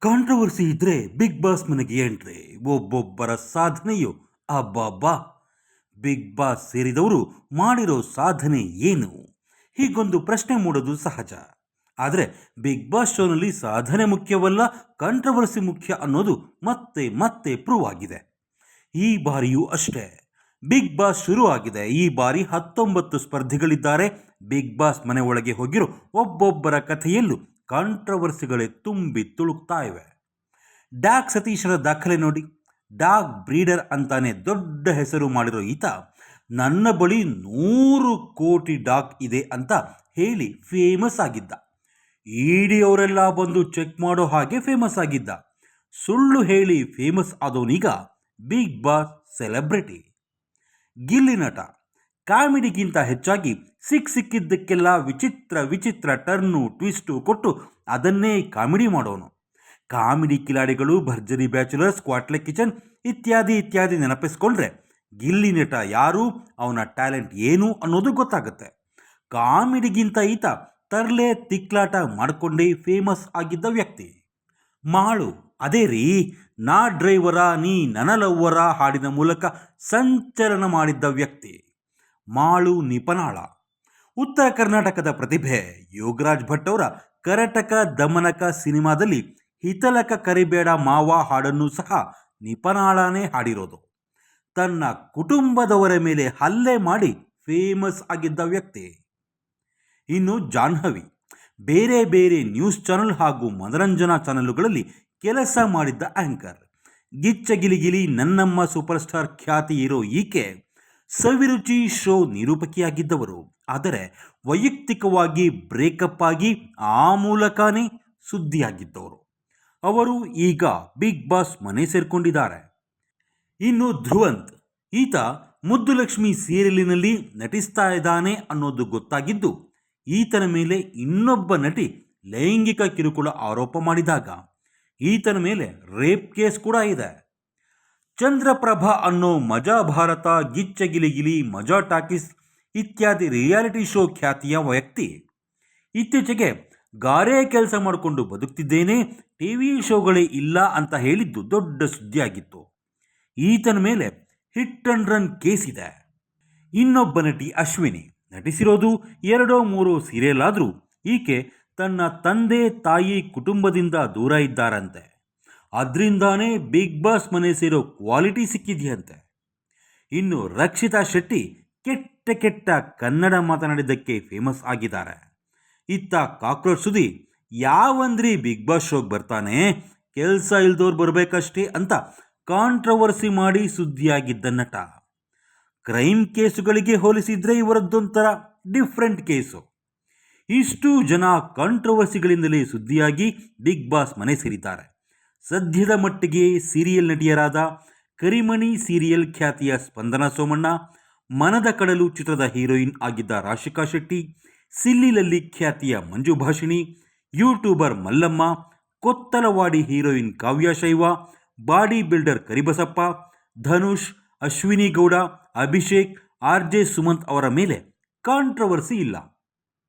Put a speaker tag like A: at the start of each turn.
A: Controversy ಇದ್ರೆ big boss ಮನೆಗೆ entry. ಒಬ್ಬೊಬ್ಬರ ಸಾಧನೆಯು ಅಬ್ಬಬ್ಬಾ. ಬಿಗ್ ಬಾಸ್ ಸೇರಿದವರು ಮಾಡಿರೋ ಸಾಧನೆ ಏನು? ಹೀಗೊಂದು ಪ್ರಶ್ನೆ ಮೂಡೋದು ಸಹಜ. ಆದರೆ ಬಿಗ್ ಬಾಸ್ ಶೋನಲ್ಲಿ ಸಾಧನೆ ಮುಖ್ಯವಲ್ಲ, ಕಾಂಟ್ರವರ್ಸಿ ಮುಖ್ಯ ಅನ್ನೋದು ಮತ್ತೆ ಮತ್ತೆ ಪ್ರೂವ್ ಆಗಿದೆ. ಈ ಬಾರಿಯೂ ಅಷ್ಟೇ. ಬಿಗ್ ಬಾಸ್ ಶುರು ಆಗಿದೆ. ಈ ಬಾರಿ 19 ಸ್ಪರ್ಧಿಗಳಿದ್ದಾರೆ. ಬಿಗ್ ಬಾಸ್ ಮನೆ ಒಳಗೆ ಹೋಗಿರೋ ಒಬ್ಬೊಬ್ಬರ ಕಥೆಯಲ್ಲೂ ಕಾಂಟ್ರವರ್ಸಿಗಳೇ ತುಂಬಿ ತುಳುಕ್ತಾ ಇವೆ. ಡಾಗ್ ಸತೀಶರ ದಾಖಲೆ ನೋಡಿ. ಡಾಗ್ ಬ್ರೀಡರ್ ಅಂತಾನೆ ದೊಡ್ಡ ಹೆಸರು ಮಾಡಿರೋ ಈತ ನನ್ನ ಬಳಿ 100 ಕೋಟಿ ಡಾಗ್ ಇದೆ ಅಂತ ಹೇಳಿ ಫೇಮಸ್ ಆಗಿದ್ದ. ಇಡಿ ಅವರೆಲ್ಲ ಬಂದು ಚೆಕ್ ಮಾಡೋ ಹಾಗೆ ಫೇಮಸ್ ಆಗಿದ್ದ. ಸುಳ್ಳು ಹೇಳಿ ಫೇಮಸ್ ಆದವನೀಗ ಬಿಗ್ ಬಾಸ್ ಸೆಲೆಬ್ರಿಟಿ. ಗಿಲ್ಲಿ ನಟ ಕಾಮಿಡಿಗಿಂತ ಹೆಚ್ಚಾಗಿ ಸಿಕ್ಕಿದ್ದಕ್ಕೆಲ್ಲ ವಿಚಿತ್ರ ವಿಚಿತ್ರ ಟರ್ನು ಟ್ವಿಸ್ಟು ಕೊಟ್ಟು ಅದನ್ನೇ ಕಾಮಿಡಿ ಮಾಡೋನು. ಕಾಮಿಡಿ ಕಿಲಾಡಿಗಳು, ಭರ್ಜರಿ ಬ್ಯಾಚುಲರ್ಸ್, ಕ್ವಾಟ್ಲೆ ಕಿಚನ್ ಇತ್ಯಾದಿ ಇತ್ಯಾದಿ ನೆನಪಿಸ್ಕೊಂಡ್ರೆ ಗಿಲ್ಲಿ ನಟ ಯಾರು, ಅವನ ಟ್ಯಾಲೆಂಟ್ ಏನು ಅನ್ನೋದು ಗೊತ್ತಾಗುತ್ತೆ. ಕಾಮಿಡಿಗಿಂತ ಈತ ತರ್ಲೆ ತಿಕ್ಲಾಟ ಮಾಡಿಕೊಂಡೇ ಫೇಮಸ್ ಆಗಿದ್ದ ವ್ಯಕ್ತಿ. ಮಾಳು ಅದೇ ರೀ, ನಾ ಡ್ರೈವರ ನೀ ನನಲವ್ವರ ಹಾಡಿನ ಮೂಲಕ ಸಂಚಲನ ಮಾಡಿದ್ದ ವ್ಯಕ್ತಿ. ಮಾಳು ನಿಪನಾಳ. ಉತ್ತರ ಕರ್ನಾಟಕದ ಪ್ರತಿಭೆ. ಯೋಗರಾಜ್ ಭಟ್ ಅವರ ಕರಟಕ ದಮನಕ ಸಿನಿಮಾದಲ್ಲಿ ಹಿತಲಕ ಕರಿಬೇಡ ಮಾವ ಹಾಡನ್ನು ಸಹ ನಿಪನಾಳನೇ ಹಾಡಿರೋದು. ತನ್ನ ಕುಟುಂಬದವರ ಮೇಲೆ ಹಲ್ಲೆ ಮಾಡಿ ಫೇಮಸ್ ಆಗಿದ್ದ ವ್ಯಕ್ತಿ. ಇನ್ನು ಜಾಹ್ನವಿ ಬೇರೆ ಬೇರೆ ನ್ಯೂಸ್ ಚಾನೆಲ್ ಹಾಗೂ ಮನರಂಜನಾ ಚಾನೆಲುಗಳಲ್ಲಿ ಕೆಲಸ ಮಾಡಿದ್ದ ಆಂಕರ್. ಗಿಚ್ಚಗಿಲಿಗಿಲಿ ನನ್ನಮ್ಮ ಸೂಪರ್ ಸ್ಟಾರ್ ಖ್ಯಾತಿ ಇರೋ ಈಕೆ ಸವಿರುಚಿ ಶೋ ನಿರೂಪಕಿಯಾಗಿದ್ದವರು. ಆದರೆ ವೈಯಕ್ತಿಕವಾಗಿ ಬ್ರೇಕಪ್ ಆಗಿ ಆ ಮೂಲಕನೇ ಸುದ್ದಿಯಾಗಿದ್ದವರು. ಅವರು ಈಗ ಬಿಗ್ ಬಾಸ್ ಮನೆ ಸೇರ್ಕೊಂಡಿದ್ದಾರೆ. ಇನ್ನು ಧ್ರುವಂತ್, ಈತ ಮುದ್ದುಲಕ್ಷ್ಮಿ ಸೀರಿಯಲಿನಲ್ಲಿ ನಟಿಸ್ತಾ ಇದ್ದಾನೆ ಅನ್ನೋದು ಗೊತ್ತಾಗಿದ್ದು ಈತನ ಮೇಲೆ ಇನ್ನೊಬ್ಬ ನಟಿ ಲೈಂಗಿಕ ಕಿರುಕುಳ ಆರೋಪ ಮಾಡಿದಾಗ ಈತನ ಮೇಲೆ ರೇಪ್ ಕೇಸ್ ಕೂಡ ಇದೆ. ಚಂದ್ರಪ್ರಭಾ ಅನ್ನೋ ಮಜಾ ಭಾರತ, ಗಿಚ್ಚಗಿಲಿಗಿಲಿ, ಮಜಾ ಟಾಕೀಸ್ ಇತ್ಯಾದಿ ರಿಯಾಲಿಟಿ ಶೋ ಖ್ಯಾತಿಯ ವ್ಯಕ್ತಿ. ಇತ್ತೀಚೆಗೆ ಗಾರೆ ಕೆಲಸ ಮಾಡಿಕೊಂಡು ಬದುಕ್ತಿದ್ದೇನೆ, ಟಿವಿ ಶೋಗಳೇ ಇಲ್ಲ ಅಂತ ಹೇಳಿದ್ದು ದೊಡ್ಡ ಸುದ್ದಿಯಾಗಿತ್ತು. ಈತನ ಮೇಲೆ ಹಿಟ್ ಅಂಡ್ ರನ್ ಕೇಸ್ ಇದೆ. ಇನ್ನೊಬ್ಬ ನಟಿ ಅಶ್ವಿನಿ ನಟಿಸಿರೋದು 2-3 ಸೀರಿಯಲ್ ಆದರೂ ಈಕೆ ತನ್ನ ತಂದೆ ತಾಯಿ ಕುಟುಂಬದಿಂದ ದೂರ ಇದ್ದಾರಂತೆ. ಅದರಿಂದಾನೇ ಬಿಗ್ ಬಾಸ್ ಮನೆ ಸೇರೋ ಕ್ವಾಲಿಟಿ ಸಿಕ್ಕಿದೆಯಂತೆ. ಇನ್ನು ರಕ್ಷಿತಾ ಶೆಟ್ಟಿ ಕೆಟ್ಟ ಕೆಟ್ಟ ಕನ್ನಡ ಮಾತನಾಡಿದ್ದಕ್ಕೆ ಫೇಮಸ್ ಆಗಿದ್ದಾರೆ. ಇತ್ತ ಕಾಕ್ರೋಚ್ ಸುದಿ ಯಾವಂದ್ರಿ ಬಿಗ್ ಬಾಸ್ ಶೋಗೆ ಬರ್ತಾನೆ, ಕೆಲಸ ಇಲ್ದೋರು ಬರಬೇಕಷ್ಟೇ ಅಂತ ಕಾಂಟ್ರವರ್ಸಿ ಮಾಡಿ ಸುದ್ದಿಯಾಗಿದ್ದ ನಟ. ಕ್ರೈಮ್ ಕೇಸುಗಳಿಗೆ ಹೋಲಿಸಿದ್ರೆ ಇವರದ್ದೊಂಥರ ಡಿಫ್ರೆಂಟ್ ಕೇಸು. ಇಷ್ಟು ಜನ ಕಾಂಟ್ರವರ್ಸಿಗಳಿಂದಲೇ ಸುದ್ದಿಯಾಗಿ ಬಿಗ್ ಬಾಸ್ ಮನೆ ಸೇರಿದ್ದಾರೆ. ಸದ್ಯದ ಮಟ್ಟಿಗೆ ಸೀರಿಯಲ್ ನಟಿಯರಾದ ಕರಿಮಣಿ ಸೀರಿಯಲ್ ಖ್ಯಾತಿಯ ಸ್ಪಂದನ ಸೋಮಣ್ಣ, ಮನದ ಕಡಲು ಚಿತ್ರದ ಹೀರೋಯಿನ್ ಆಗಿದ್ದ ರಾಶಿಕಾ ಶೆಟ್ಟಿ, ಸಿಲ್ಲಿಲಲ್ಲಿ ಖ್ಯಾತಿಯ ಮಂಜು ಭಾಷಿಣಿ, ಯೂಟ್ಯೂಬರ್ ಮಲ್ಲಮ್ಮ, ಕೊತ್ತಲವಾಡಿ ಹೀರೋಯಿನ್ ಕಾವ್ಯ ಶೈವ, body builder Karibasappa, Dhanush, Ashwini Gowda, Abhishek, RJ Sumanth ಅವರ ಮೇಲೆ ಕಾಂಟ್ರವರ್ಸಿ ಇಲ್ಲ.